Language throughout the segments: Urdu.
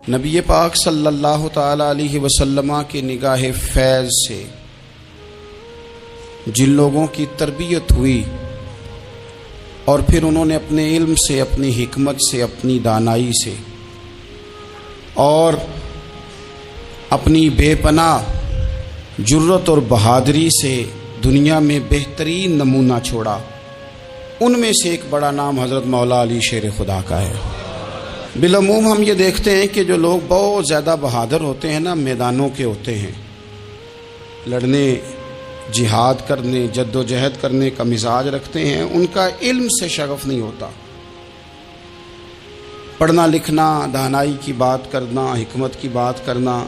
نبی پاک صلی اللہ تعالی علیہ وسلم کی نگاہ فیض سے جن لوگوں کی تربیت ہوئی اور پھر انہوں نے اپنے علم سے، اپنی حکمت سے، اپنی دانائی سے اور اپنی بے پناہ جرت اور بہادری سے دنیا میں بہترین نمونہ چھوڑا، ان میں سے ایک بڑا نام حضرت مولا علی شیر خدا کا ہے۔ بالعموم ہم یہ دیکھتے ہیں کہ جو لوگ بہت زیادہ بہادر ہوتے ہیں نا، میدانوں کے ہوتے ہیں، لڑنے، جہاد کرنے، جد و جہد کرنے کا مزاج رکھتے ہیں، ان کا علم سے شغف نہیں ہوتا، پڑھنا لکھنا، دانائی کی بات کرنا، حکمت کی بات کرنا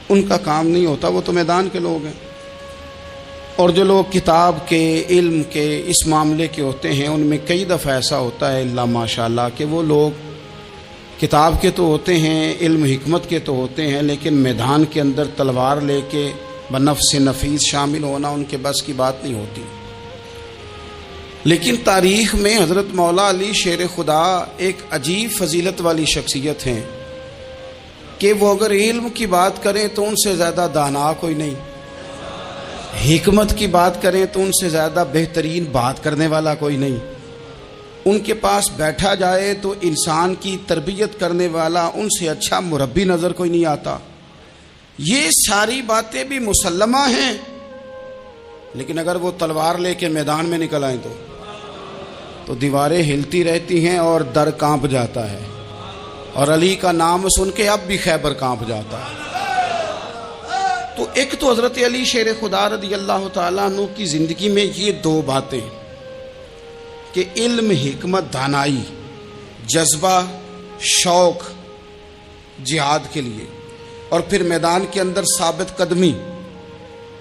ان کا کام نہیں ہوتا، وہ تو میدان کے لوگ ہیں۔ اور جو لوگ کتاب کے، علم کے، اس معاملے کے ہوتے ہیں، ان میں کئی دفعہ ایسا ہوتا ہے اللہ ماشاءاللہ کہ وہ لوگ کتاب کے تو ہوتے ہیں، علم حکمت کے تو ہوتے ہیں، لیکن میدان کے اندر تلوار لے کے بنفس نفیس شامل ہونا ان کے بس کی بات نہیں ہوتی۔ لیکن تاریخ میں حضرت مولا علی شیر خدا ایک عجیب فضیلت والی شخصیت ہیں کہ وہ اگر علم کی بات کریں تو ان سے زیادہ دانا کوئی نہیں، حکمت کی بات کریں تو ان سے زیادہ بہترین بات کرنے والا کوئی نہیں، ان کے پاس بیٹھا جائے تو انسان کی تربیت کرنے والا ان سے اچھا مربی نظر کوئی نہیں آتا۔ یہ ساری باتیں بھی مسلمہ ہیں، لیکن اگر وہ تلوار لے کے میدان میں نکل آئیں تو دیواریں ہلتی رہتی ہیں اور در کانپ جاتا ہے، اور علی کا نام سن کے اب بھی خیبر کانپ جاتا ہے۔ تو ایک تو حضرت علی شیر خدا رضی اللہ تعالیٰ عنہ کی زندگی میں یہ دو باتیں کہ علم، حکمت، دانائی، جذبہ، شوق جہاد کے لیے، اور پھر میدان کے اندر ثابت قدمی،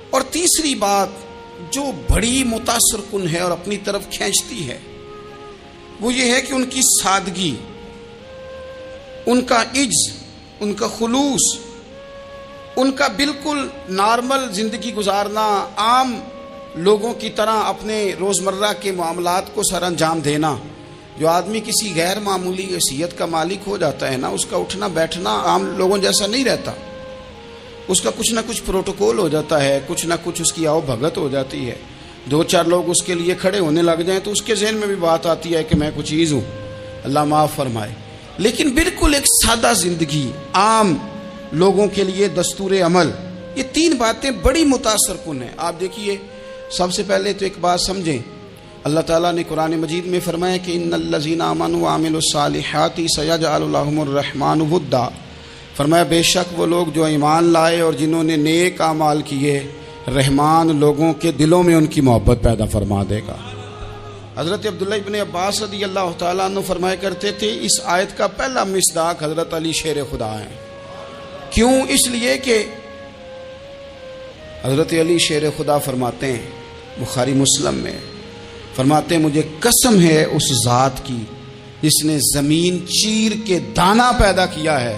اور تیسری بات جو بڑی متاثر کن ہے اور اپنی طرف کھینچتی ہے وہ یہ ہے کہ ان کی سادگی، ان کا عجز، ان کا خلوص، ان کا بالکل نارمل زندگی گزارنا، عام لوگوں کی طرح اپنے روزمرہ کے معاملات کو سر انجام دینا۔ جو آدمی کسی غیر معمولی حیثیت کا مالک ہو جاتا ہے نا، اس کا اٹھنا بیٹھنا عام لوگوں جیسا نہیں رہتا، اس کا کچھ نہ کچھ پروٹوکول ہو جاتا ہے، کچھ نہ کچھ اس کی آؤ بھگت ہو جاتی ہے، دو چار لوگ اس کے لیے کھڑے ہونے لگ جائیں تو اس کے ذہن میں بھی بات آتی ہے کہ میں کچھ چیز ہوں، اللہ معاف فرمائے۔ لیکن بالکل ایک سادہ زندگی، عام لوگوں کے لیے دستور عمل، یہ تین باتیں بڑی متاثر کن ہیں۔ آپ دیکھیے، سب سے پہلے تو ایک بات سمجھیں، اللہ تعالیٰ نے قرآن مجید میں فرمایا کہ ان الذین آمنوا وعملوا الصالحات سیجعل لهم الرحمن ودا، فرمایا بے شک وہ لوگ جو ایمان لائے اور جنہوں نے نیک اعمال کیے، رحمان لوگوں کے دلوں میں ان کی محبت پیدا فرما دے گا۔ حضرت عبداللہ ابن عباس رضی اللہ تعالیٰ عنہ فرمایا کرتے تھے اس آیت کا پہلا مصداق حضرت علی شیر خدا ہیں۔ کیوں؟ اس لیے کہ حضرت علی شیر خدا فرماتے ہیں بخاری مسلم میں، فرماتے ہیں مجھے قسم ہے اس ذات کی جس نے زمین چیر کے دانا پیدا کیا ہے،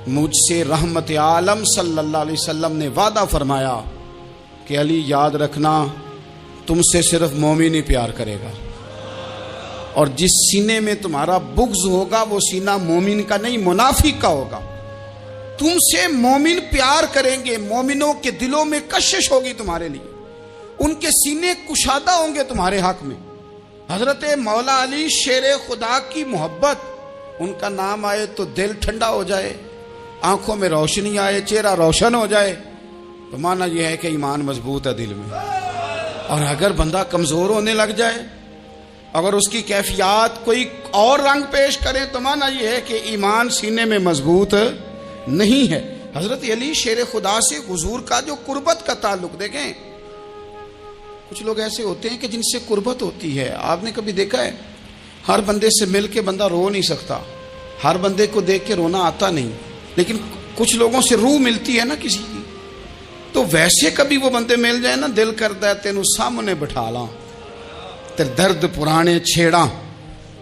مجھ سے رحمت عالم صلی اللہ علیہ وسلم نے وعدہ فرمایا کہ علی یاد رکھنا تم سے صرف مومن ہی پیار کرے گا، اور جس سینے میں تمہارا بغض ہوگا وہ سینہ مومن کا نہیں منافق کا ہوگا۔ تم سے مومن پیار کریں گے، مومنوں کے دلوں میں کشش ہوگی تمہارے لیے، ان کے سینے کشادہ ہوں گے تمہارے حق میں۔ حضرت مولا علی شیر خدا کی محبت، ان کا نام آئے تو دل ٹھنڈا ہو جائے، آنکھوں میں روشنی آئے، چہرہ روشن ہو جائے، تو معنی یہ ہے کہ ایمان مضبوط ہے دل میں۔ اور اگر بندہ کمزور ہونے لگ جائے، اگر اس کی کیفیات کوئی اور رنگ پیش کرے، تو معنی یہ ہے کہ ایمان سینے میں مضبوط نہیں ہے۔ حضرت علی شیر خدا سے حضور کا جو قربت کا تعلق، دیکھیں کچھ لوگ ایسے ہوتے ہیں کہ جن سے قربت ہوتی ہے، آپ نے کبھی دیکھا ہے ہر بندے سے مل کے بندہ رو نہیں سکتا، ہر بندے کو دیکھ کے رونا آتا نہیں، لیکن کچھ لوگوں سے روح ملتی ہے نا کسی کی، تو ویسے کبھی وہ بندے مل جائیں نا، دل کرتا ہے تینوں سامنے بٹھا لاں تیرے درد پرانے چھیڑاں۔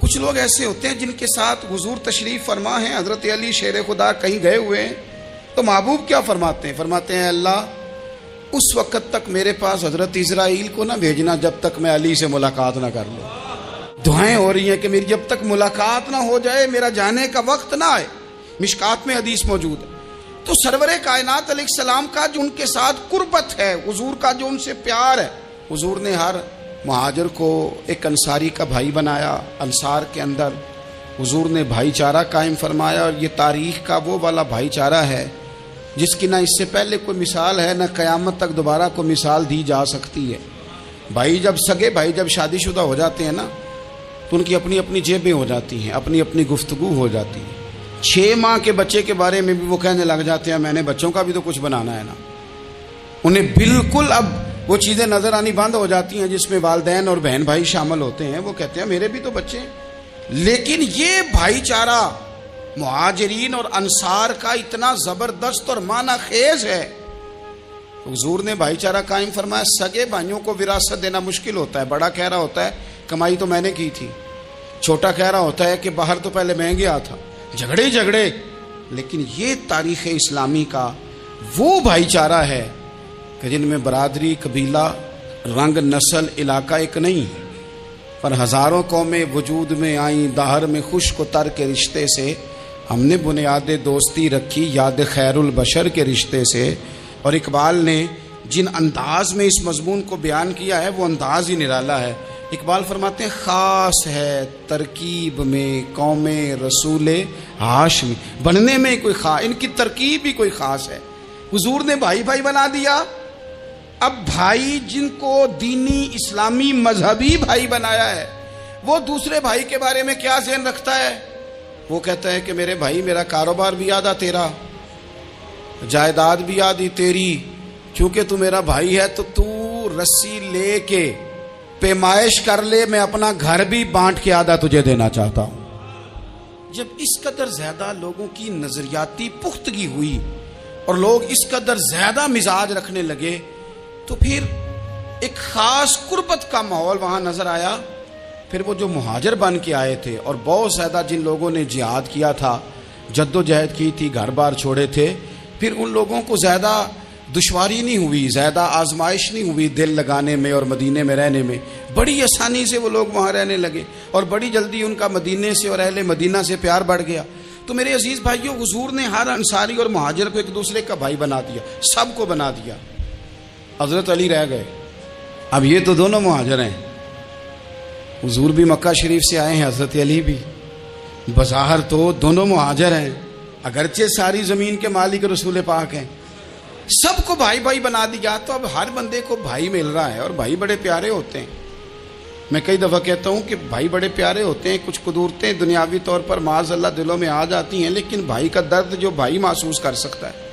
کچھ لوگ ایسے ہوتے ہیں جن کے ساتھ حضور تشریف فرما ہیں، حضرت علی شیر خدا کہیں گئے ہوئے ہیں تو محبوب کیا فرماتے ہیں؟ فرماتے ہیں اللہ اس وقت تک میرے پاس حضرت اسرائیل کو نہ بھیجنا جب تک میں علی سے ملاقات نہ کر لوں۔ دعائیں ہو رہی ہیں کہ میری جب تک ملاقات نہ ہو جائے، میرا جانے کا وقت نہ آئے، مشکات میں حدیث موجود ہے۔ تو سرور کائنات علیہ السلام کا جو ان کے ساتھ قربت ہے، حضور کا جو ان سے پیار ہے، حضور نے ہر مہاجر کو ایک انصاری کا بھائی بنایا۔ انصار کے اندر حضور نے بھائی چارہ قائم فرمایا، اور یہ تاریخ کا وہ والا بھائی چارہ ہے جس کی نہ اس سے پہلے کوئی مثال ہے، نہ قیامت تک دوبارہ کوئی مثال دی جا سکتی ہے۔ بھائی جب سگے بھائی جب شادی شدہ ہو جاتے ہیں نا، تو ان کی اپنی اپنی جیبیں ہو جاتی ہیں، اپنی اپنی گفتگو ہو جاتی ہے۔ 6 ماہ کے بچے کے بارے میں بھی وہ کہنے لگ جاتے ہیں میں نے بچوں کا بھی تو کچھ بنانا ہے نا۔ انہیں بالکل اب وہ چیزیں نظر آنی بند ہو جاتی ہیں جس میں والدین اور بہن بھائی شامل ہوتے ہیں۔ وہ کہتے ہیں میرے بھی تو بچے ہیں۔ لیکن یہ بھائی چارہ مہاجرین اور انصار کا اتنا زبردست اور معنی خیز ہے، حضور نے بھائی چارہ قائم فرمایا۔ سگے بھائیوں کو وراثت دینا مشکل ہوتا ہے، بڑا کہہ رہا ہوتا ہے کمائی تو میں نے کی تھی، چھوٹا کہہ رہا ہوتا ہے کہ باہر تو پہلے میں گیا تھا، جھگڑے۔ لیکن یہ تاریخ اسلامی کا وہ بھائی چارہ ہے کہ جن میں برادری، قبیلہ، رنگ، نسل، علاقہ ایک نہیں، پر ہزاروں قومیں وجود میں آئیں۔ دہر میں خشک و تر کے رشتے سے ہم نے بنیاد دوستی رکھی، یاد خیر البشر کے رشتے سے۔ اور اقبال نے جن انداز میں اس مضمون کو بیان کیا ہے وہ انداز ہی نرالا ہے۔ اقبال فرماتے ہیں خاص ہے ترکیب میں قوم رسول ہاشمی، بننے میں کوئی خاص، ان کی ترکیب ہی کوئی خاص ہے۔ حضور نے بھائی بھائی بنا دیا۔ اب بھائی جن کو دینی اسلامی مذہبی بھائی بنایا ہے، وہ دوسرے بھائی کے بارے میں کیا ذہن رکھتا ہے؟ وہ کہتا ہے کہ میرے بھائی میرا کاروبار بھی آدھا تیرا، جائیداد بھی آدھی تیری، کیونکہ تو میرا بھائی ہے تو تو رسی لے کے پیمائش کر لے، میں اپنا گھر بھی بانٹ کے آدھا تجھے دینا چاہتا ہوں۔ جب اس قدر زیادہ لوگوں کی نظریاتی پختگی ہوئی اور لوگ اس قدر زیادہ مزاج رکھنے لگے، تو پھر ایک خاص قربت کا ماحول وہاں نظر آیا۔ پھر وہ جو مہاجر بن کے آئے تھے اور بہت زیادہ جن لوگوں نے جہاد کیا تھا، جد و جہد کی تھی، گھر بار چھوڑے تھے، پھر ان لوگوں کو زیادہ دشواری نہیں ہوئی، زیادہ آزمائش نہیں ہوئی دل لگانے میں اور مدینے میں رہنے میں۔ بڑی آسانی سے وہ لوگ وہاں رہنے لگے اور بڑی جلدی ان کا مدینے سے اور اہل مدینہ سے پیار بڑھ گیا۔ تو میرے عزیز بھائیوں، حضور نے ہر انصاری اور مہاجر کو ایک دوسرے کا بھائی بنا دیا، سب کو بنا دیا۔ حضرت علی رہ گئے، اب یہ تو دونوں مہاجر ہیں، حضور بھی مکہ شریف سے آئے ہیں، حضرت علی بھی، بظاہر تو دونوں مہاجر ہیں، اگرچہ ساری زمین کے مالک رسول پاک ہیں، سب کو بھائی بھائی بنا دیا۔ تو اب ہر بندے کو بھائی مل رہا ہے، اور بھائی بڑے پیارے ہوتے ہیں۔ میں کئی دفعہ کہتا ہوں کہ بھائی بڑے پیارے ہوتے ہیں، کچھ قدورتیں دنیاوی طور پر معاذ اللہ دلوں میں آ جاتی ہیں، لیکن بھائی کا درد جو بھائی محسوس کر سکتا ہے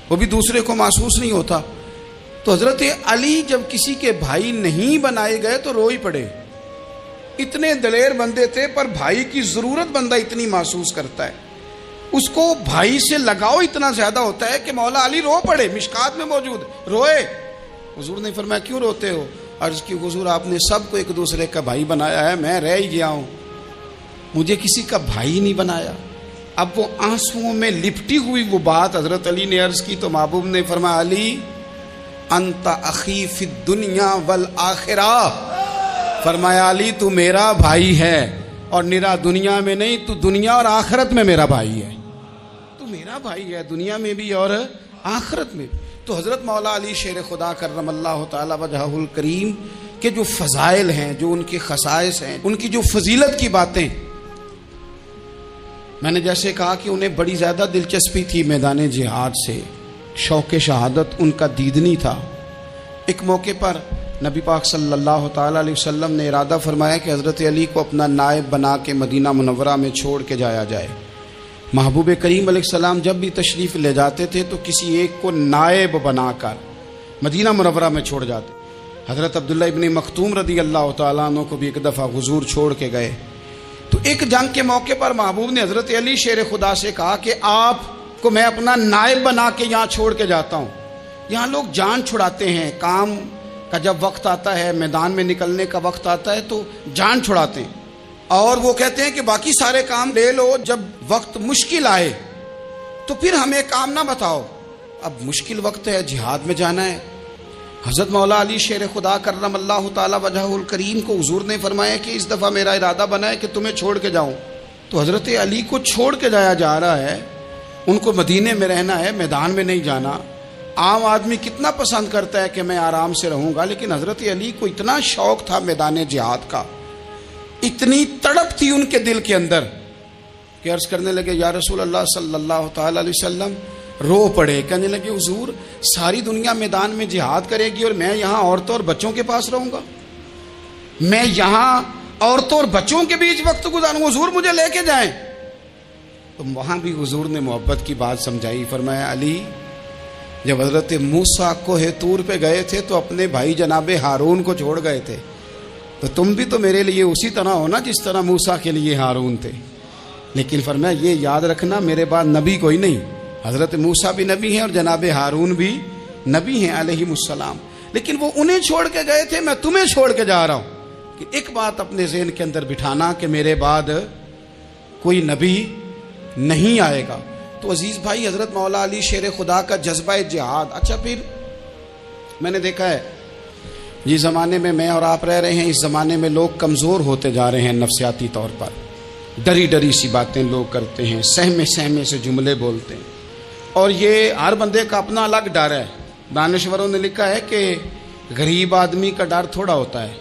وہ بھی دوسرے کو محسوس نہیں ہوتا۔ تو حضرت علی جب کسی کے بھائی نہیں بنائے گئے تو رو ہی پڑے۔ اتنے دلیر بندے تھے، پر بھائی کی ضرورت بندہ اتنی محسوس کرتا ہے، اس کو بھائی سے لگاؤ اتنا زیادہ ہوتا ہے کہ مولا علی رو پڑے، مشکات میں موجود، روئے۔ حضور نے فرمایا کیوں روتے ہو؟ عرض کی حضور آپ نے سب کو ایک دوسرے کا بھائی بنایا ہے، میں رہ ہی گیا ہوں، مجھے کسی کا بھائی نہیں بنایا۔ اب وہ آنسوؤں میں لپٹی ہوئی وہ بات حضرت علی نے عرض کی تو محبوب نے فرمایا علی انت اخی فی الدنیا والآخرہ، فرمایا علی تو میرا بھائی ہے، اور نرا دنیا میں نہیں، تو دنیا اور آخرت میں میرا بھائی ہے، تو میرا بھائی ہے دنیا میں بھی اور آخرت میں بھی۔ تو حضرت مولا علی شیر خدا کرم اللہ تعالی وجہہ الکریم کے جو فضائل ہیں، جو ان کے خصائص ہیں، ان کی جو فضیلت کی باتیں، میں نے جیسے کہا کہ انہیں بڑی زیادہ دلچسپی تھی میدان جہاد سے، شوق شہادت ان کا دیدنی تھا۔ ایک موقع پر نبی پاک صلی اللہ تعالی علیہ وسلم نے ارادہ فرمایا کہ حضرت علی کو اپنا نائب بنا کے مدینہ منورہ میں چھوڑ کے جایا جائے۔ محبوب کریم علیہ السلام جب بھی تشریف لے جاتے تھے تو کسی ایک کو نائب بنا کر مدینہ منورہ میں چھوڑ جاتے۔ حضرت عبداللہ ابن مختوم رضی اللہ تعالیٰ عنہ کو بھی ایک دفعہ حضور چھوڑ کے گئے، تو ایک جنگ کے موقع پر محبوب نے حضرت علی شیر خدا سے کہا کہ آپ کو میں اپنا نائب بنا کے یہاں چھوڑ کے جاتا ہوں۔ یہاں لوگ جان چھڑاتے ہیں، کام کا جب وقت آتا ہے، میدان میں نکلنے کا وقت آتا ہے تو جان چھڑاتے ہیں، اور وہ کہتے ہیں کہ باقی سارے کام لے لو، جب وقت مشکل آئے تو پھر ہمیں کام نہ بتاؤ۔ اب مشکل وقت ہے، جہاد میں جانا ہے۔ حضرت مولا علی شیر خدا کرم اللہ تعالی وجہہ الکریم کو حضور نے فرمایا کہ اس دفعہ میرا ارادہ بنا ہے کہ تمہیں چھوڑ کے جاؤں۔ تو حضرت علی کو چھوڑ کے جایا جا رہا ہے، ان کو مدینے میں رہنا ہے، میدان میں نہیں جانا۔ عام آدمی کتنا پسند کرتا ہے کہ میں آرام سے رہوں گا، لیکن حضرت علی کو اتنا شوق تھا میدان جہاد کا، اتنی تڑپ تھی ان کے دل کے اندر کہ عرض کرنے لگے یا رسول اللہ صلی اللہ تعالی علیہ وسلم، رو پڑے، کہنے لگے حضور ساری دنیا میدان میں جہاد کرے گی اور میں یہاں عورتوں اور بچوں کے پاس رہوں گا، میں یہاں عورتوں اور بچوں کے بیچ وقت گزاروں، حضور مجھے لے کے جائیں۔ تو وہاں بھی حضور نے محبت کی بات سمجھائی، فرمایا علی جب حضرت موسیٰ کوہ طور پہ گئے تھے تو اپنے بھائی جناب ہارون کو چھوڑ گئے تھے، تو تم بھی تو میرے لیے اسی طرح ہو نا جس طرح موسیٰ کے لیے ہارون تھے، لیکن فرمایا یہ یاد رکھنا میرے بعد نبی کوئی نہیں، حضرت موسیٰ بھی نبی ہیں اور جناب ہارون بھی نبی ہیں علیہم السلام، لیکن وہ انہیں چھوڑ کے گئے تھے، میں تمہیں چھوڑ کے جا رہا ہوں۔ کہ ایک بات اپنے ذہن کے اندر بٹھانا کہ میرے بعد کوئی نبی نہیں آئے گا۔ تو عزیز بھائی، حضرت مولا علی شیر خدا کا جذبہ جہاد۔ اچھا پھر میں نے دیکھا ہے جس زمانے میں میں اور آپ رہ رہے ہیں، اس زمانے میں لوگ کمزور ہوتے جا رہے ہیں نفسیاتی طور پر، ڈری ڈری سی باتیں لوگ کرتے ہیں، سہمے سہمے سے جملے بولتے ہیں، اور یہ ہر بندے کا اپنا الگ ڈر ہے۔ دانشوروں نے لکھا ہے کہ غریب آدمی کا ڈر تھوڑا ہوتا ہے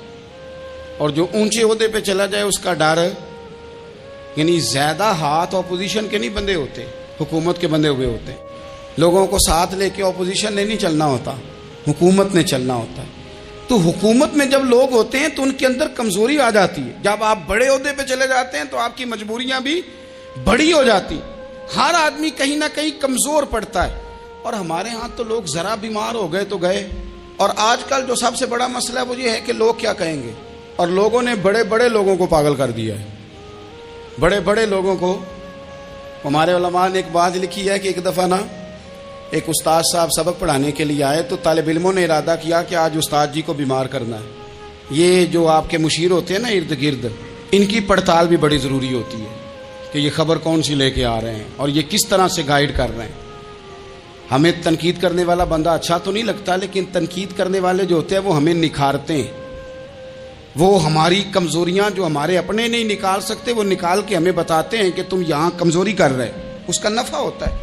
اور جو اونچے عہدے پہ چلا جائے اس کا ڈر، یعنی زیادہ ہاتھ اپوزیشن کے نہیں بندے ہوتے، حکومت کے بندے ہوئے ہوتے ہیں۔ لوگوں کو ساتھ لے کے اپوزیشن نے نہیں چلنا ہوتا، حکومت نے چلنا ہوتا ہے۔ تو حکومت میں جب لوگ ہوتے ہیں تو ان کے اندر کمزوری آ جاتی ہے، جب آپ بڑے عہدے پہ چلے جاتے ہیں تو آپ کی مجبوریاں بھی بڑی ہو جاتی، ہر آدمی کہیں نہ کہیں کمزور پڑتا ہے۔ اور ہمارے ہاں تو لوگ ذرا بیمار ہو گئے تو گئے، اور آج کل جو سب سے بڑا مسئلہ ہے وہ یہ ہے کہ لوگ کیا کہیں گے، اور لوگوں نے بڑے بڑے لوگوں کو پاگل کر دیا ہے، بڑے بڑے لوگوں کو۔ ہمارے علماء نے ایک بات لکھی ہے کہ ایک دفعہ نا ایک استاد صاحب سبق پڑھانے کے لیے آئے تو طالب علموں نے ارادہ کیا کہ آج استاد جی کو بیمار کرنا ہے۔ یہ جو آپ کے مشیر ہوتے ہیں نا ارد گرد، ان کی پڑتال بھی بڑی ضروری ہوتی ہے کہ یہ خبر کون سی لے کے آ رہے ہیں اور یہ کس طرح سے گائیڈ کر رہے ہیں۔ ہمیں تنقید کرنے والا بندہ اچھا تو نہیں لگتا، لیکن تنقید کرنے والے جو ہوتے ہیں وہ ہمیں نکھارتے ہیں، وہ ہماری کمزوریاں جو ہمارے اپنے نہیں نکال سکتے وہ نکال کے ہمیں بتاتے ہیں کہ تم یہاں کمزوری کر رہے، اس کا نفع ہوتا ہے۔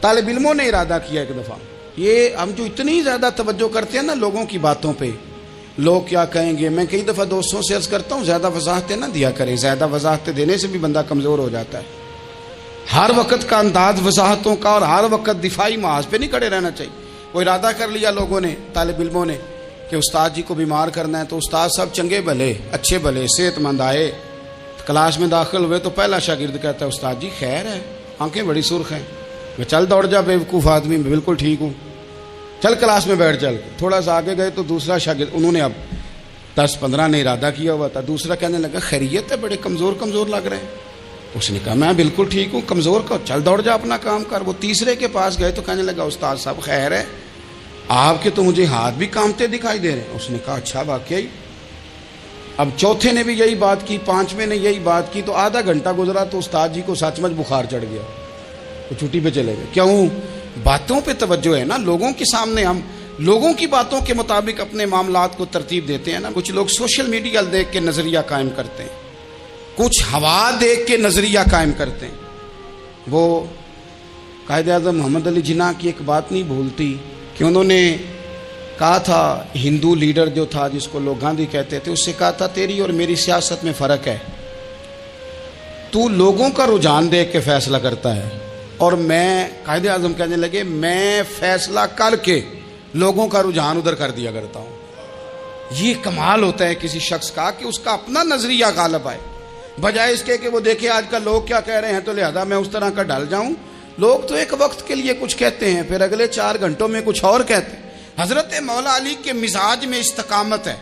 طالب علموں نے ارادہ کیا ایک دفعہ، یہ ہم جو اتنی زیادہ توجہ کرتے ہیں نا لوگوں کی باتوں پہ، لوگ کیا کہیں گے، میں کئی دفعہ دوستوں سے عرض کرتا ہوں زیادہ وضاحتیں نہ دیا کریں، زیادہ وضاحتیں دینے سے بھی بندہ کمزور ہو جاتا ہے۔ ہر وقت کا انداز وضاحتوں کا اور ہر وقت دفاعی محاذ پہ نہیں کھڑے رہنا چاہیے۔ وہ ارادہ کر لیا لوگوں نے، طالب علموں نے، کہ استاد جی کو بیمار کرنا ہے، تو استاد صاحب چنگے بھلے اچھے بھلے صحت مند آئے، کلاس میں داخل ہوئے تو پہلا شاگرد کہتا ہے استاد جی خیر ہے، آنکھیں بڑی سرخ ہیں۔ میں چل دوڑ جا بیوقوف آدمی، میں بالکل ٹھیک ہوں، چل کلاس میں بیٹھ۔ چل تھوڑا سا آگے گئے تو دوسرا شاگرد، انہوں نے اب 10-15 نے ارادہ کیا ہوا تھا، دوسرا کہنے لگا خیریت ہے، بڑے کمزور کمزور لگ رہے ہیں۔ اس نے کہا میں بالکل ٹھیک ہوں، کمزور کا چل دوڑ جا اپنا کام کر۔ وہ تیسرے کے پاس گئے تو کہنے لگا استاد صاحب خیر ہے، آپ کے تو مجھے ہاتھ بھی کامتے دکھائی دے رہے ہیں۔ اس نے کہا اچھا واقعی۔ اب چوتھے نے بھی یہی بات کی، پانچویں نے یہی بات کی، تو آدھا گھنٹہ گزرا تو استاد جی کو سچ مچ بخار چڑھ گیا، تو چھٹی پہ چلے گئے۔ کیوں؟ باتوں پہ توجہ ہے نا، لوگوں کے سامنے ہم لوگوں کی باتوں کے مطابق اپنے معاملات کو ترتیب دیتے ہیں نا۔ کچھ لوگ سوشل میڈیا دیکھ کے نظریہ قائم کرتے ہیں، کچھ ہوا دیکھ کے نظریہ قائم کرتے ہیں۔ وہ قائد اعظم محمد علی جناح کی ایک بات نہیں بھولتی کہ انہوں نے کہا تھا، ہندو لیڈر جو تھا جس کو لوگ گاندھی کہتے تھے، اس سے کہا تھا تیری اور میری سیاست میں فرق ہے، تو لوگوں کا رجحان دیکھ کے فیصلہ کرتا ہے، اور میں، قائد اعظم کہنے لگے، میں فیصلہ کر کے لوگوں کا رجحان ادھر کر دیا کرتا ہوں۔ یہ کمال ہوتا ہے کسی شخص کا کہ اس کا اپنا نظریہ غالب آئے، بجائے اس کے کہ وہ دیکھے آج کل لوگ کیا کہہ رہے ہیں تو لہذا میں اس طرح کا ڈال جاؤں۔ لوگ تو ایک وقت کے لیے کچھ کہتے ہیں، پھر اگلے 4 گھنٹوں میں کچھ اور کہتے ہیں۔ حضرت مولا علی کے مزاج میں استقامت ہے،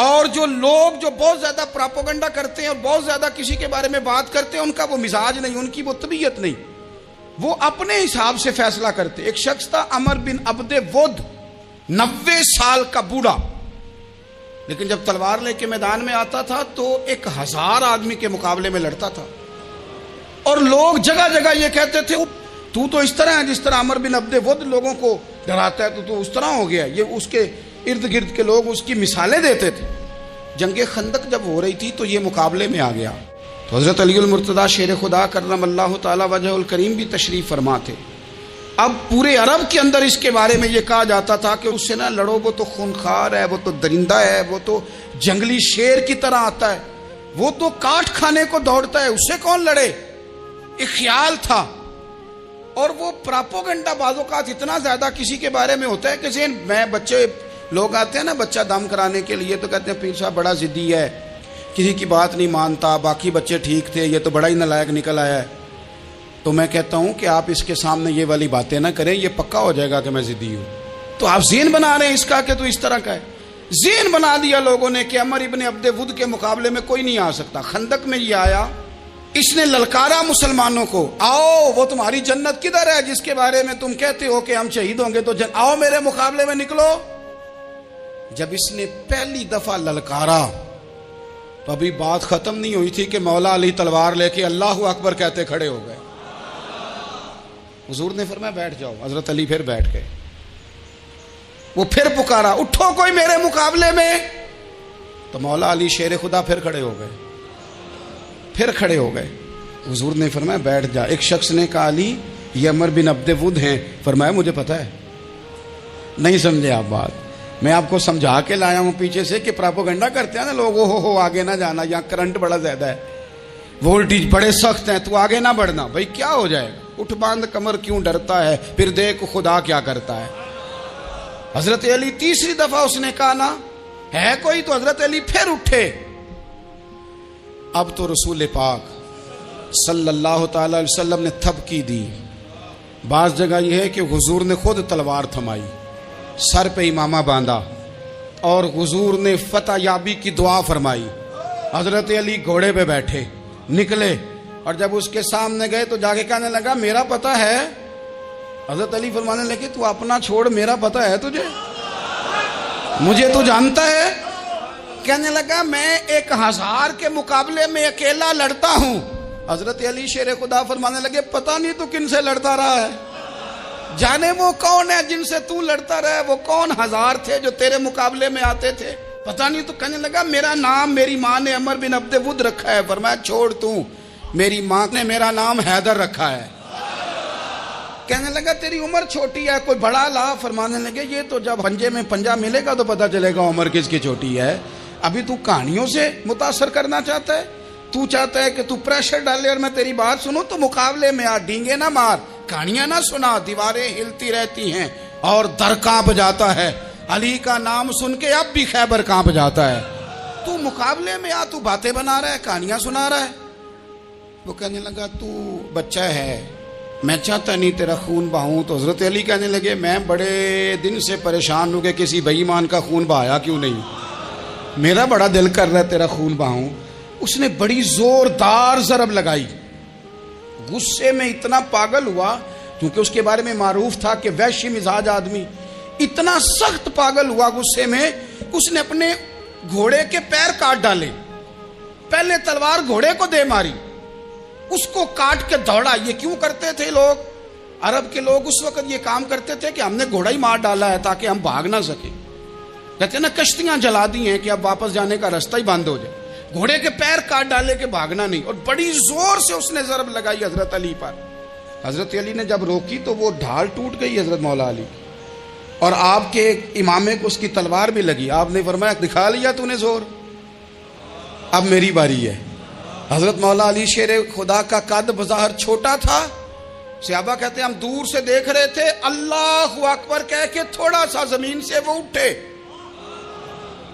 اور جو لوگ جو بہت زیادہ پراپوگنڈا کرتے ہیں اور بہت زیادہ کسی کے بارے میں بات کرتے ہیں، ان کا وہ مزاج نہیں، ان کی وہ طبیعت نہیں، وہ اپنے حساب سے فیصلہ کرتے۔ ایک شخص تھا عمر بن عبد ود، 90 سال کا بوڑھا، لیکن جب تلوار لے کے میدان میں آتا تھا تو 1000 آدمی کے مقابلے میں لڑتا تھا، اور لوگ جگہ جگہ یہ کہتے تھے تو اس طرح ہے جس طرح عمر بن عبد ود لوگوں کو ڈراتا ہے، تو اس طرح ہو گیا۔ یہ اس کے ارد گرد کے لوگ اس کی مثالیں دیتے تھے۔ جنگ خندق جب ہو رہی تھی تو یہ مقابلے میں آ گیا، تو حضرت علی المرتضیٰ شیر خدا کرم اللہ تعالی وجہ الکریم بھی تشریف فرما تھے. اب پورے عرب کے اندر اس کے بارے میں یہ کہا جاتا تھا کہ اس سے نہ لڑو، وہ تو خونخوار ہے، وہ تو درندہ ہے، وہ تو جنگلی شیر کی طرح آتا ہے، وہ تو کاٹ کھانے کو دوڑتا ہے، اس سے کون لڑے. ایک خیال تھا. اور وہ پراپوگنڈا بعض اوقات اتنا زیادہ کسی کے بارے میں ہوتا ہے کہ ذہن میں بچے لوگ آتے ہیں نا بچہ دم کرانے کے لیے تو کہتے ہیں پیر صاحب بڑا ضدی ہے، کسی کی بات نہیں مانتا، باقی بچے ٹھیک تھے، یہ تو بڑا ہی نالائق نکل آیا ہے. تو میں کہتا ہوں کہ آپ اس کے سامنے یہ والی باتیں نہ کریں، یہ پکا ہو جائے گا کہ میں ضدی ہوں. تو آپ ذہن بنا رہے ہیں اس کا کہ تو اس طرح کا ہے. ذہن بنا دیا لوگوں نے کہ عمر ابن عبد ود کے مقابلے میں کوئی نہیں آ سکتا. خندق میں یہ آیا، اس نے للکارا مسلمانوں کو، آؤ وہ تمہاری جنت کدھر ہے جس کے بارے میں تم کہتے ہو کہ ہم شہید ہوں گے، تو آؤ میرے مقابلے میں نکلو. جب اس نے پہلی دفعہ للکارا تو ابھی بات ختم نہیں ہوئی تھی کہ مولا علی تلوار لے کے اللہ اکبر کہتے کھڑے ہو گئے. حضور نے فرمایا بیٹھ جاؤ. حضرت علی پھر بیٹھ گئے. وہ پھر پکارا اٹھو کوئی میرے مقابلے میں، تو مولا علی شیر خدا پھر کھڑے ہو گئے. پھر کھڑے ہو گئے. حضور نے فرمایا بیٹھ جا. ایک شخص نے کہا علی یہ عمر بن عبد ود ہیں. فرمایا مجھے پتا ہے. نہیں سمجھے آپ بات، میں آپ کو سمجھا کے لایا ہوں پیچھے سے کہ پراپوگنڈا کرتے ہیں نا لوگ، ہو آگے نہ جانا، یہاں کرنٹ بڑا زیادہ ہے، وولٹیج بڑے سخت ہیں، تو آگے نہ بڑھنا. بھائی کیا ہو جائے گا، اٹھ باندھ کمر کیوں ڈرتا ہے، پھر دیکھ خدا کیا کرتا ہے. حضرت علی تیسری دفعہ اس نے کہا نا ہے کوئی، تو حضرت علی پھر اٹھے. اب تو رسول پاک صلی اللہ تعالی علیہ وسلم نے تھپکی دی. بعض جگہ یہ ہے کہ حضور نے خود تلوار تھمائی، سر پہ امامہ باندھا، اور حضور نے فتح یابی کی دعا فرمائی. حضرت علی گھوڑے پہ بیٹھے نکلے، اور جب اس کے سامنے گئے تو جا کے کہنے لگا میرا پتہ ہے. حضرت علی فرمانے لگے تو اپنا چھوڑ، میرا پتہ ہے تجھے، مجھے تو جانتا ہے. کہنے لگا میں 1000 کے مقابلے میں اکیلا لڑتا ہوں. حضرت علی شیر خدا فرمانے لگے پتہ نہیں تو کن سے لڑتا رہا ہے، جانے وہ کون ہے جن سے تو لڑتا رہا ہے، وہ کون 1000 تھے جو تیرے مقابلے میں آتے تھے، پتہ نہیں. تو کہنے لگا میرا نام میری ماں نے عمر بن عبد ود رکھا ہے. فرمایا چھوڑ تو، میری ماں نے میرا نام حیدر رکھا ہے. کہنے لگا تیری عمر چھوٹی ہے، کوئی بڑا لا. فرمانے لگے یہ تو جب پنجے میں پنجہ ملے گا تو پتہ چلے گا عمر کس کی چھوٹی ہے. ابھی تو کہانیوں سے متاثر کرنا چاہتا ہے، تو چاہتا ہے کہ تو پریشر ڈالے اور میں تیری بات سنوں، تو مقابلے میں آ، ڈینگے نہ مار، کہانیاں نہ سنا. دیواریں ہلتی رہتی ہیں اور در کانپ جاتا ہے. علی کا نام سن کے اب بھی خیبر کانپ جاتا ہے. تو مقابلے میں آ، تو باتیں بنا رہا ہے، کہانیاں سنا رہا ہے. وہ کہنے لگا تو بچہ ہے، میں چاہتا نہیں تیرا خون بہاؤں. تو حضرت علی کہنے لگے میں بڑے دن سے پریشان ہوں کہ کسی بے ایمان کا خون بہایا کیوں نہیں، میرا بڑا دل کر رہا ہے تیرا خون بہاؤں. اس نے بڑی زوردار ضرب لگائی. غصے میں اتنا پاگل ہوا، کیونکہ اس کے بارے میں معروف تھا کہ وحشی مزاج آدمی، اتنا سخت پاگل ہوا غصے میں، اس نے اپنے گھوڑے کے پیر کاٹ ڈالے. پہلے تلوار گھوڑے کو دے ماری، اس کو کاٹ کے دوڑا. یہ کیوں کرتے تھے لوگ، عرب کے لوگ اس وقت یہ کام کرتے تھے کہ ہم نے گھوڑا ہی مار ڈالا ہے تاکہ ہم بھاگ نہ سکیں. کہتے ہیں نا کشتیاں جلا دی ہیں کہ اب واپس جانے کا راستہ ہی بند ہو جائے. گھوڑے کے پیر کاٹ ڈالے کہ بھاگنا نہیں. اور بڑی زور سے اس نے ضرب لگائی حضرت علی پر. حضرت علی نے جب روکی تو وہ ڈھال ٹوٹ گئی حضرت مولا علی، اور آپ کے امامے کو اس کی تلوار بھی لگی. آپ نے فرمایا دکھا لیا تو نے زور، اب میری باری ہے. حضرت مولا علی شیر خدا کا قد بظاہر چھوٹا تھا. صحابہ کہتے ہیں ہم دور سے دیکھ رہے تھے، اللہ اکبر کہہ کے تھوڑا سا زمین سے وہ اٹھے،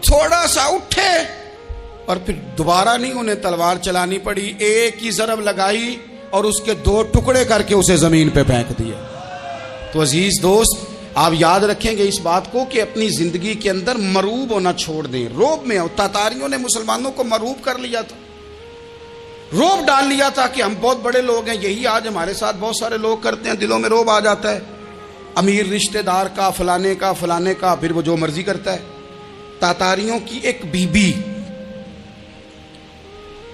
تھوڑا سا اٹھے، اور پھر دوبارہ نہیں انہیں تلوار چلانی پڑی. ایک ہی ضرب لگائی اور اس کے 2 ٹکڑے کر کے اسے زمین پہ پھینک دیا. تو عزیز دوست آپ یاد رکھیں گے اس بات کو کہ اپنی زندگی کے اندر مروب ہونا چھوڑ دیں. روب میں تاتاریوں نے مسلمانوں کو مروب کر لیا تھا، روب ڈال لیا تھا کہ ہم بہت بڑے لوگ ہیں. یہی آج ہمارے ساتھ بہت سارے لوگ کرتے ہیں، دلوں میں روب آ جاتا ہے، امیر رشتہ دار کا، فلانے کا فلانے کا، پھر وہ جو مرضی کرتا ہے. تاتاریوں کی ایک بی بی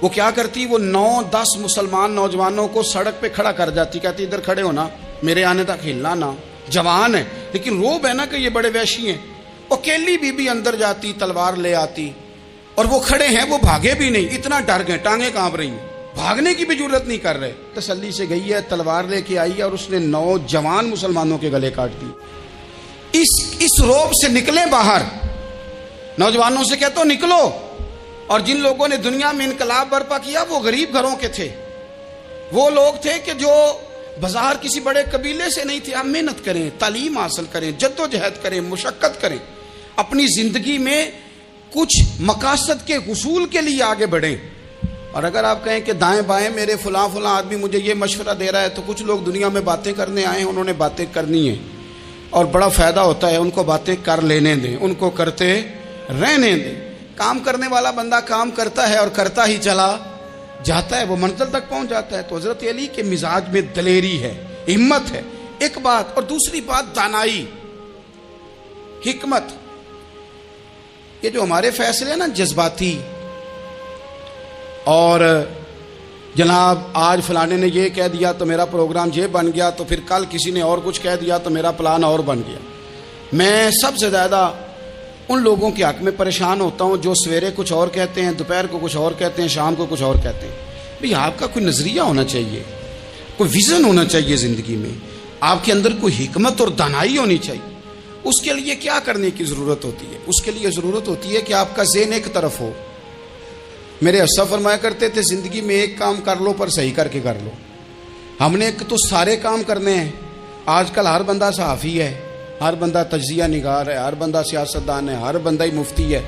وہ کیا کرتی، وہ 9-10 مسلمان نوجوانوں کو سڑک پہ کھڑا کر جاتی، کہتی ادھر کھڑے ہونا، میرے آنے تک ہلنا نہ. جوان ہے لیکن روب ہے نا کہ یہ بڑے وحشی ہیں. اکیلی بی بی اندر جاتی، تلوار لے آتی، اور وہ کھڑے ہیں، وہ بھاگے بھی نہیں، اتنا ڈر گئے، ٹانگیں کانپ رہی ہیں. بھاگنے کی بھی ضرورت نہیں کر رہے. تسلی سے گئی ہے, تلوار لے کے آئی ہے اور اس نے 9 جوان مسلمانوں کے گلے کاٹ دی. اس روب سے نکلیں باہر. نوجوانوں سے کہتا ہوں نکلو. اور جن لوگوں نے دنیا میں انقلاب برپا کیا وہ غریب گھروں کے تھے. وہ لوگ تھے کہ جو بازار کسی بڑے قبیلے سے نہیں تھے. آپ محنت کریں, تعلیم حاصل کریں, جد و جہد کریں, مشقت کریں, اپنی زندگی میں کچھ مقاصد کے حصول کے لیے آگے بڑھیں. اور اگر آپ کہیں کہ دائیں بائیں میرے فلاں آدمی مجھے یہ مشورہ دے رہا ہے, تو کچھ لوگ دنیا میں باتیں کرنے آئے ہیں, انہوں نے باتیں کرنی ہیں اور بڑا فائدہ ہوتا ہے. ان کو باتیں کر لینے دیں, ان کو کرتے رہنے دیں. کام کرنے والا بندہ کام کرتا ہے اور کرتا ہی چلا جاتا ہے, وہ منزل تک پہنچ جاتا ہے. تو حضرت علی کے مزاج میں دلیری ہے, ہمت ہے, ایک بات. اور دوسری بات دانائی, حکمت. یہ جو ہمارے فیصلے ہیں نا جذباتی, اور جناب آج فلانے نے یہ کہہ دیا تو میرا پروگرام یہ بن گیا, تو پھر کل کسی نے اور کچھ کہہ دیا تو میرا پلان اور بن گیا. میں سب سے زیادہ ان لوگوں کے حق میں پریشان ہوتا ہوں جو سویرے کچھ اور کہتے ہیں, دوپہر کو کچھ اور کہتے ہیں, شام کو کچھ اور کہتے ہیں. بھئی آپ کا کوئی نظریہ ہونا چاہیے, کوئی ویژن ہونا چاہیے زندگی میں, آپ کے اندر کوئی حکمت اور دانائی ہونی چاہیے. اس کے لیے کیا کرنے کی ضرورت ہوتی ہے؟ اس کے لیے ضرورت ہوتی ہے کہ آپ کا ذہن ایک طرف ہو. میرے اسلاف فرمایا کرتے تھے زندگی میں ایک کام کر لو پر صحیح کر کے کر لو. ہم نے ایک تو سارے کام کرنے ہیں. آج کل ہر بندہ صحافی ہے, ہر بندہ تجزیہ نگار ہے, ہر بندہ سیاستدان ہے, ہر بندہ ہی مفتی ہے,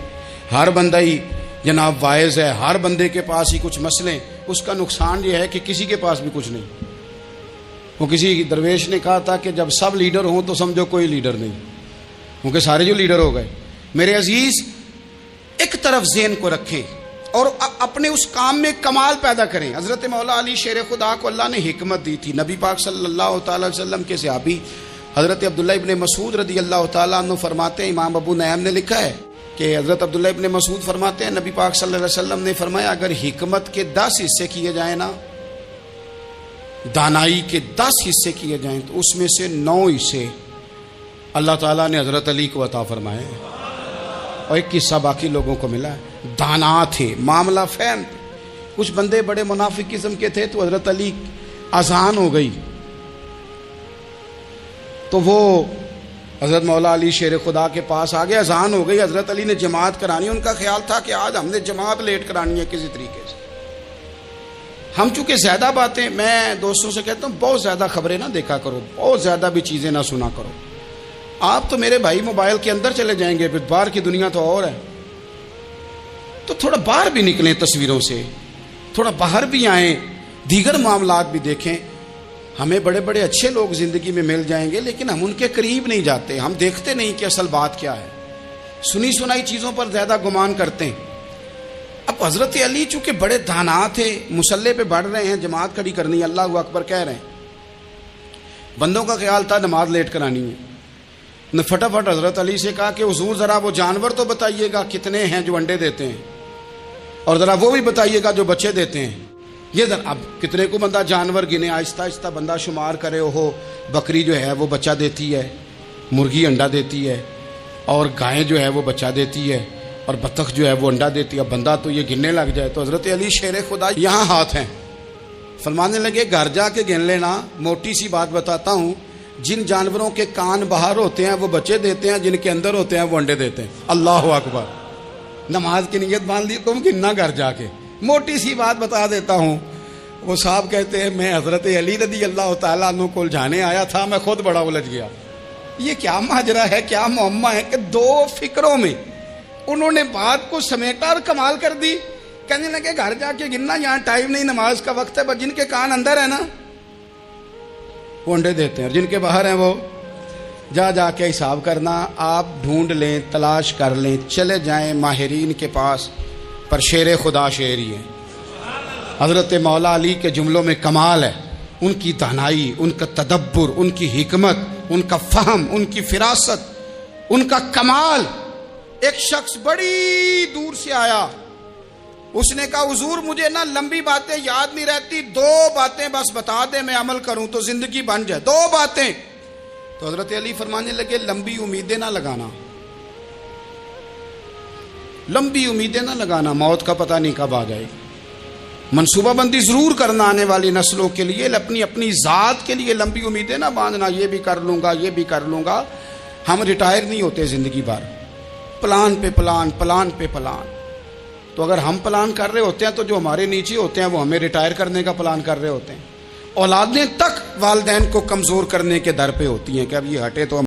ہر بندہ ہی جناب واعظ ہے, ہر بندے کے پاس ہی کچھ مسئلے. اس کا نقصان یہ ہے کہ کسی کے پاس بھی کچھ نہیں. وہ کسی درویش نے کہا تھا کہ جب سب لیڈر ہوں تو سمجھو کوئی لیڈر نہیں, کیونکہ سارے جو لیڈر ہو گئے. میرے عزیز, ایک طرف ذہن کو رکھیں اور اپنے اس کام میں کمال پیدا کریں. حضرت مولا علی شیر خدا کو اللہ نے حکمت دی تھی. نبی پاک صلی اللہ تعالی وسلم کے صحابی حضرت عبداللہ ابن مسعود رضی اللہ تعالیٰ عنہ فرماتے ہیں, امام ابو نعیم نے لکھا ہے کہ حضرت عبداللہ ابن مسعود فرماتے ہیں نبی پاک صلی اللہ علیہ وسلم نے فرمایا اگر حکمت کے 10 حصے کیے جائیں نا, دانائی کے 10 حصے کیے جائیں, تو اس میں سے 9 حصے اللہ تعالیٰ نے حضرت علی کو عطا فرمائے اور ایک حصہ باقی لوگوں کو ملا ہے. دانا تھے, معاملہ فہم تھے. کچھ بندے بڑے منافق قسم کے تھے, تو حضرت علی اذان ہو گئی تو وہ حضرت مولا علی شیر خدا کے پاس آ گئے. اذان ہو گئی, حضرت علی نے جماعت کرانی. ان کا خیال تھا کہ آج ہم نے جماعت لیٹ کرانی ہے کسی طریقے سے. ہم چونکہ زیادہ باتیں, میں دوستوں سے کہتا ہوں بہت زیادہ خبریں نہ دیکھا کرو, بہت زیادہ بھی چیزیں نہ سنا کرو. آپ تو میرے بھائی موبائل کے اندر چلے جائیں گے, پھر باہر کی دنیا تو اور ہے. تو تھوڑا باہر بھی نکلیں تصویروں سے, تھوڑا باہر بھی آئیں, دیگر معاملات بھی دیکھیں. ہمیں بڑے بڑے اچھے لوگ زندگی میں مل جائیں گے, لیکن ہم ان کے قریب نہیں جاتے. ہم دیکھتے نہیں کہ اصل بات کیا ہے, سنی سنائی چیزوں پر زیادہ گمان کرتے ہیں. اب حضرت علی چونکہ بڑے دانا تھے, مسلح پہ بڑھ رہے ہیں, جماعت کھڑی کرنی, اللہ اکبر کہہ رہے ہیں. بندوں کا خیال تھا نماز لیٹ کرانی ہے. نے فٹافٹ حضرت علی سے کہا کہ حضور ذرا وہ جانور تو بتائیے گا کتنے ہیں جو انڈے دیتے ہیں, اور ذرا وہ بھی بتائیے گا جو بچے دیتے ہیں. یہ اب کتنے کو بندہ جانور گنے, آہستہ آہستہ بندہ شمار کرے. ہو بکری جو ہے وہ بچہ دیتی ہے, مرغی انڈا دیتی ہے, اور گائیں جو ہے وہ بچہ دیتی ہے, اور بطخ جو ہے وہ انڈا دیتی ہے. بندہ تو یہ گننے لگ جائے. تو حضرت علی شیر خدا یہاں ہاتھ ہیں, فرمانے لگے گھر جا کے گن لینا. موٹی سی بات بتاتا ہوں, جن جانوروں کے کان باہر ہوتے ہیں وہ بچے دیتے ہیں, جن کے اندر ہوتے ہیں وہ انڈے دیتے ہیں. اللہ اکبر. نماز کی نیت باندھ لی, تم گننا گھر جا کے. موٹی سی بات بتا دیتا ہوں. وہ صاحب کہتے ہیں میں حضرت علی رضی اللہ تعالیٰ عنہ کو جانے آیا تھا, میں خود بڑا الجھ گیا. یہ کیا ماجرا ہے, کیا معمہ ہے کہ 2 فکروں میں انہوں نے بات کو سمیٹا اور کمال کر دی. کہنے لگے گھر جا کے گننا, یہاں ٹائم نہیں, نماز کا وقت ہے. بس جن کے کان اندر ہے نا وہ انڈے دیتے ہیں, اور جن کے باہر ہیں وہ جا کے حساب کرنا. آپ ڈھونڈ لیں, تلاش کر لیں, چلے جائیں ماہرین کے پاس, پر شیر خدا شعر ہی ہے. حضرت مولا علی کے جملوں میں کمال ہے, ان کی دانائی, ان کا تدبر, ان کی حکمت, ان کا فہم, ان کی فراست, ان کا کمال. ایک شخص بڑی دور سے آیا, اس نے کہا حضور مجھے نا لمبی باتیں یاد نہیں رہتی, 2 باتیں بس بتا دیں میں عمل کروں تو زندگی بن جائے, 2 باتیں. تو حضرت علی فرمانے لگے لمبی امیدیں نہ لگانا, لمبی امیدیں نہ لگانا, موت کا پتہ نہیں کب آ جائے. منصوبہ بندی ضرور کرنا آنے والی نسلوں کے لیے، اپنی اپنی ذات کے لیے لمبی امیدیں نہ باندھنا، یہ بھی کر لوں گا یہ بھی کر لوں گا۔ ہم ریٹائر نہیں ہوتے زندگی بھر، پلان پہ پلان، پلان پہ پلان۔ تو اگر ہم پلان کر رہے ہوتے ہیں تو جو ہمارے نیچے ہوتے ہیں وہ ہمیں ریٹائر کرنے کا پلان کر رہے ہوتے ہیں۔ اولادیں تک والدین کو کمزور کرنے کے در پہ ہوتی ہیں کہ اب یہ ہٹے تو